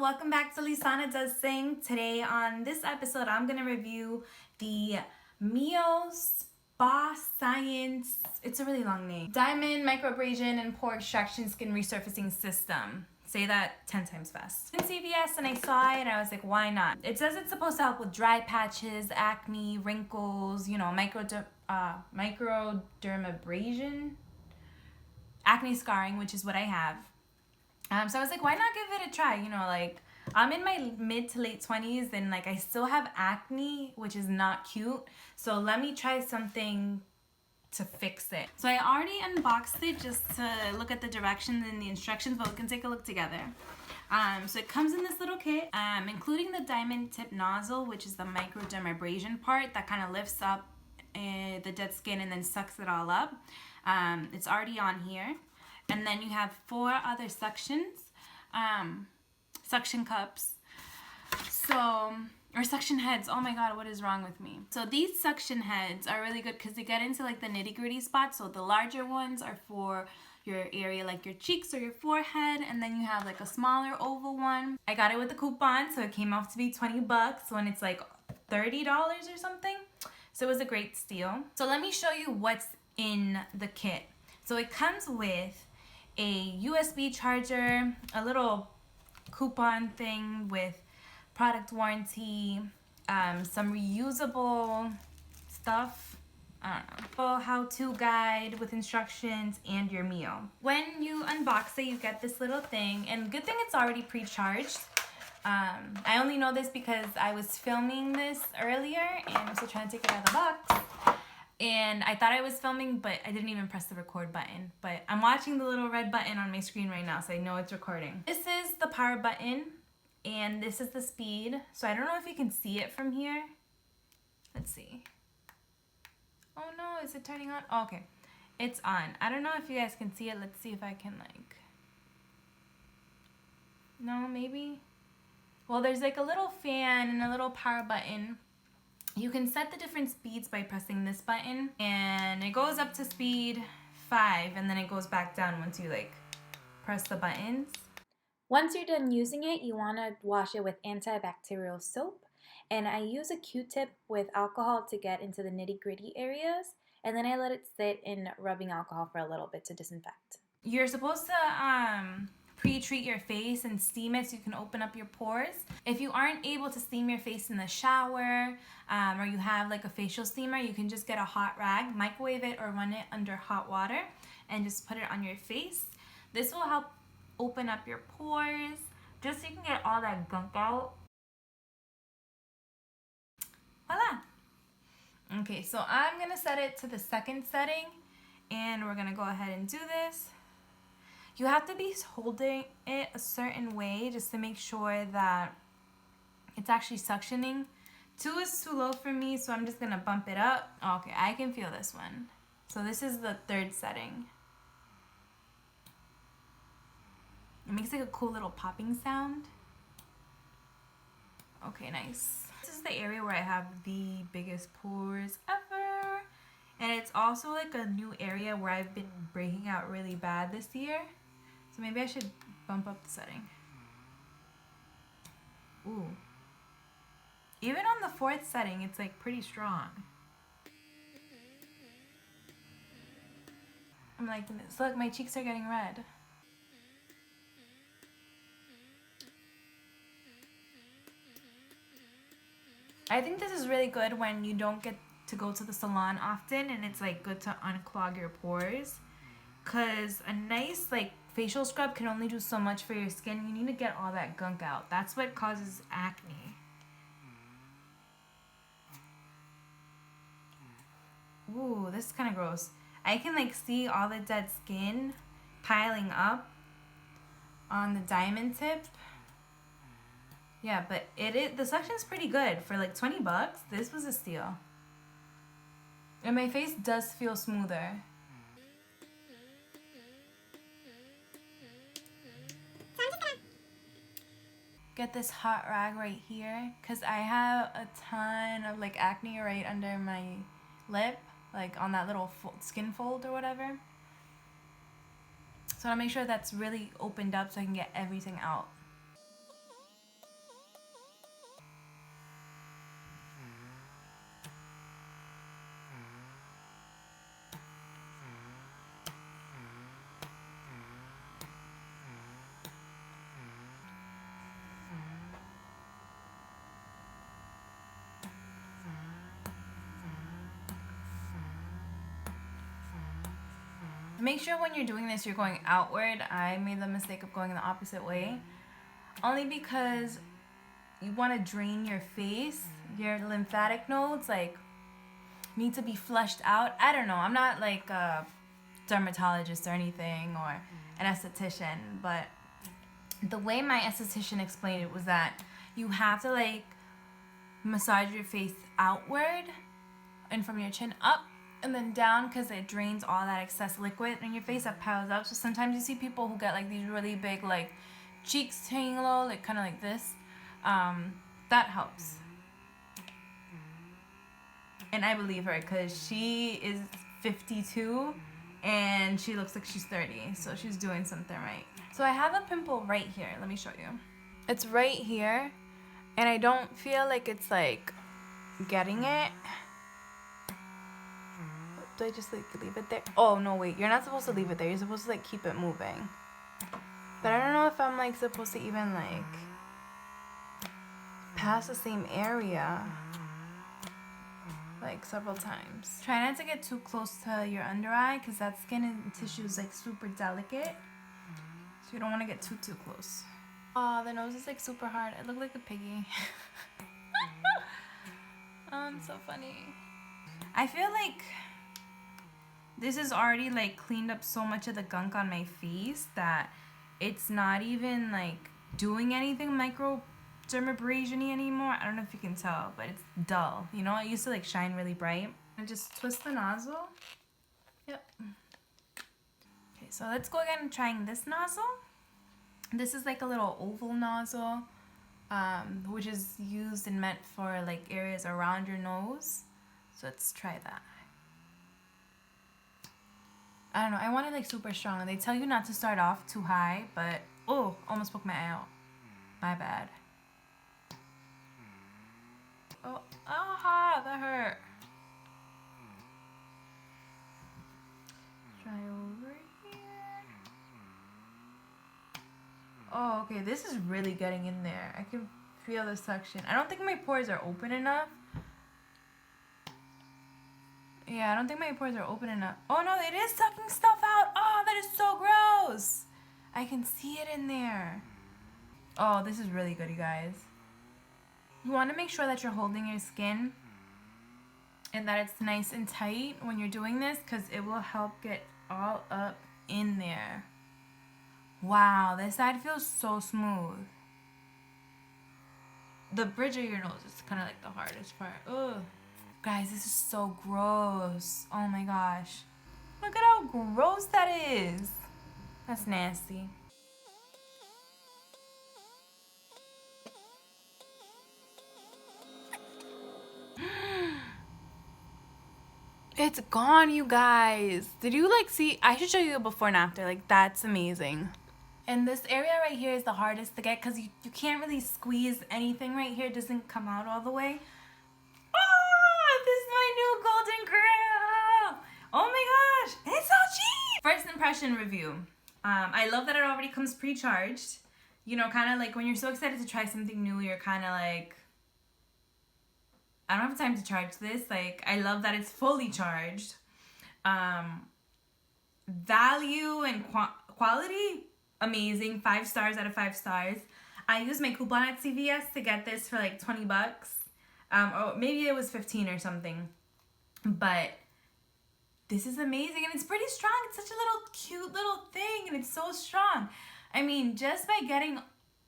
welcome back to Lisanna Does Things. Today on this episode I'm going to review the Mio Spa Science, it's a really long name, Diamond Microdermabrasion and Pore Extraction Skin Resurfacing System. Say that 10 times fast. In CVS and I saw it and I was like, why not? It says it's supposed to help with dry patches, acne, wrinkles, you know, microdermabrasion, acne scarring, which is what I have. So I was like, why not give it a try? You know, like, I'm in my mid to late 20s and like I still have acne, which is not cute. So let me try something to fix it. So I already unboxed it just to look at the directions and the instructions, but we can take a look together. So it comes in this little kit, including the diamond tip nozzle, which is the microdermabrasion part that kind of lifts up the dead skin and then sucks it all up. It's already on here. And then you have 4 other suction cups. Or suction heads. Oh my god, what is wrong with me? So these suction heads are really good because they get into like the nitty-gritty spots. So the larger ones are for your area like your cheeks or your forehead, and then you have like a smaller oval one. I got it with a coupon, so it came off to be 20 bucks when it's like $30 or something. So it was a great steal. So let me show you what's in the kit. So it comes with a USB charger, a little coupon thing with product warranty, some reusable stuff, I don't know, how-to guide with instructions, and your Mio. When you unbox it, you get this little thing, and good thing it's already pre-charged. I only know this because I was filming this earlier, and I'm still trying to take it out of the box. And I thought I was filming, but I didn't even press the record button. But I'm watching the little red button on my screen right now, so I know it's recording. This is the power button, and this is the speed. So I don't know if you can see it from here. Let's see. Oh no, is it turning on? Oh, okay, it's on. I don't know if you guys can see it. Let's see if I can like... No, maybe? Well, there's like a little fan and a little power button. You can set the different speeds by pressing this button, and it goes up to speed 5, and then it goes back down once you like press the buttons. Once you're done using it, you want to wash it with antibacterial soap, and I use a Q-tip with alcohol to get into the nitty-gritty areas, and then I let it sit in rubbing alcohol for a little bit to disinfect. You're supposed to pre-treat your face and steam it so you can open up your pores. If you aren't able to steam your face in the shower, or you have like a facial steamer, you can just get a hot rag, microwave it, or run it under hot water and just put it on your face. This will help open up your pores just so you can get all that gunk out. Voila! Okay, so I'm gonna set it to the second setting, and we're gonna go ahead and do this. You have to be holding it a certain way just to make sure that it's actually suctioning. 2 is too low for me, so I'm just gonna bump it up. Okay, I can feel this one. So this is the 3rd setting. It makes like a cool little popping sound. Okay, nice. This is the area where I have the biggest pores ever. And it's also like a new area where I've been breaking out really bad this year. So maybe I should bump up the setting. Ooh. Even on the 4th setting, it's like pretty strong. I'm liking this. Look, my cheeks are getting red. I think this is really good when you don't get to go to the salon often, and it's like good to unclog your pores. Cause a nice like facial scrub can only do so much for your skin. You need to get all that gunk out. That's what causes acne. Ooh, this is kind of gross. I can like see all the dead skin piling up on the diamond tip. Yeah, but the suction's pretty good. For like 20 bucks, this was a steal. And my face does feel smoother. Get this hot rag right here because I have a ton of like acne right under my lip, like on that little skin fold or whatever. So I'll make sure that's really opened up so I can get everything out. Make sure when you're doing this, you're going outward. I made the mistake of going the opposite way. Only because you want to drain your face. Your lymphatic nodes, like, need to be flushed out. I don't know. I'm not like a dermatologist or anything or an esthetician, but the way my esthetician explained it was that you have to like massage your face outward and from your chin up and then down, because it drains all that excess liquid in your face that piles up. So sometimes you see people who get like these really big like cheeks hanging low, like kind of like this. That helps. And I believe her because she is 52 and she looks like she's 30. So she's doing something right. So I have a pimple right here. Let me show you. It's right here. And I don't feel like it's like getting it. Do I just like leave it there? Oh, no, wait. You're not supposed to leave it there. You're supposed to like keep it moving. But I don't know if I'm like supposed to even like pass the same area like several times. Try not to get too close to your under eye because that skin and tissue is like super delicate. So you don't want to get too close. Oh, the nose is like super hard. I look like a piggy. Oh, it's so funny. I feel like this is already like cleaned up so much of the gunk on my face that it's not even like doing anything microdermabrasion-y anymore. I don't know if you can tell, but it's dull. You know, it used to like shine really bright. And just twist the nozzle. Yep. Okay, so let's go again and trying this nozzle. This is like a little oval nozzle, which is used and meant for like areas around your nose. So let's try that. I don't know, I want it like super strong. They tell you not to start off too high, but oh, almost poked my eye out. My bad. Oh, aha, that hurt. Try over here. Oh, okay, this is really getting in there. I can feel the suction. I don't think my pores are open enough. Yeah, I don't think my pores are open enough. Oh no, it is sucking stuff out. Oh, that is so gross. I can see it in there. Oh, this is really good, you guys. You want to make sure that you're holding your skin and that it's nice and tight when you're doing this because it will help get all up in there. Wow, this side feels so smooth. The bridge of your nose is kind of like the hardest part. Ugh. Guys, this is so gross. Oh my gosh. Look at how gross that is. That's nasty. It's gone, you guys. Did you like see? I should show you a before and after. Like, that's amazing. And this area right here is the hardest to get because you can't really squeeze anything right here. It doesn't come out all the way. Oh, this is my new golden grill. Oh my gosh, it's so cheap. First impression review. I love that it already comes pre-charged. You know, kind of like when you're so excited to try something new, you're kind of like, I don't have time to charge this. Like, I love that it's fully charged. Value and quality, amazing. 5 stars out of 5 stars. I used my coupon at CVS to get this for like 20 bucks. Or maybe it was 15 or something. But this is amazing and it's pretty strong. It's such a little cute little thing and it's so strong. I mean, just by getting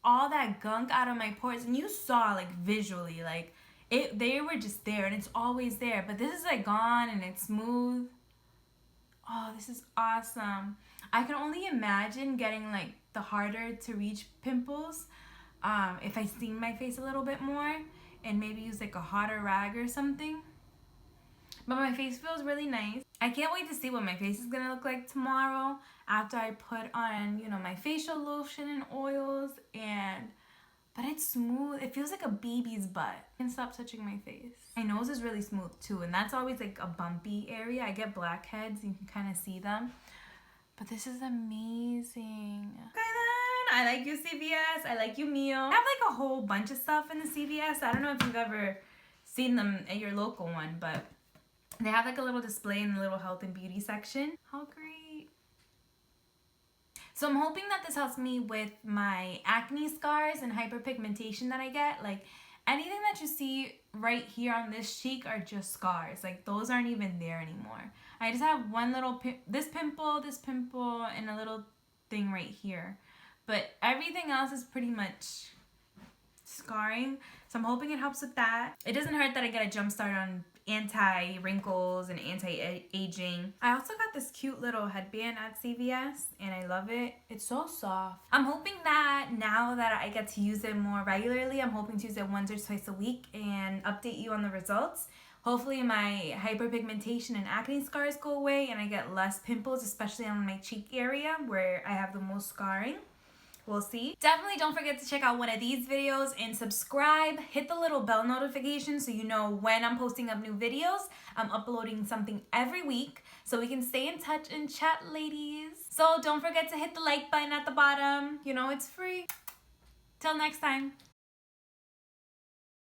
all that gunk out of my pores, and you saw like visually, like they were just there and it's always there. But this is like gone and it's smooth. Oh, this is awesome. I can only imagine getting like the harder to reach pimples if I steam my face a little bit more and maybe use like a hotter rag or something. But my face feels really nice. I can't wait to see what my face is gonna look like tomorrow after I put on, you know, my facial lotion and oils but it's smooth. It feels like a baby's butt. I can't stop touching my face. My nose is really smooth too, and that's always like a bumpy area. I get blackheads, you can kind of see them. But this is amazing. Okay then, I like you CVS, I like you Mio. I have like a whole bunch of stuff in the CVS. I don't know if you've ever seen them at your local one, but they have like a little display in the little health and beauty section. How great. So I'm hoping that this helps me with my acne scars and hyperpigmentation that I get. Like anything that you see right here on this cheek are just scars. Like those aren't even there anymore. I just have one little this pimple, and a little thing right here. But everything else is pretty much scarring. So I'm hoping it helps with that. It doesn't hurt that I get a jump start on anti-wrinkles and anti-aging. I also got this cute little headband at CVS and I love it. It's so soft. I'm hoping that now that I get to use it more regularly, I'm hoping to use it once or twice a week and update you on the results. Hopefully my hyperpigmentation and acne scars go away and I get less pimples, especially on my cheek area where I have the most scarring. We'll see. Definitely don't forget to check out one of these videos and subscribe. Hit the little bell notification so you know when I'm posting up new videos. I'm uploading something every week so we can stay in touch and chat, ladies. So don't forget to hit the like button at the bottom. You know it's free. Till next time.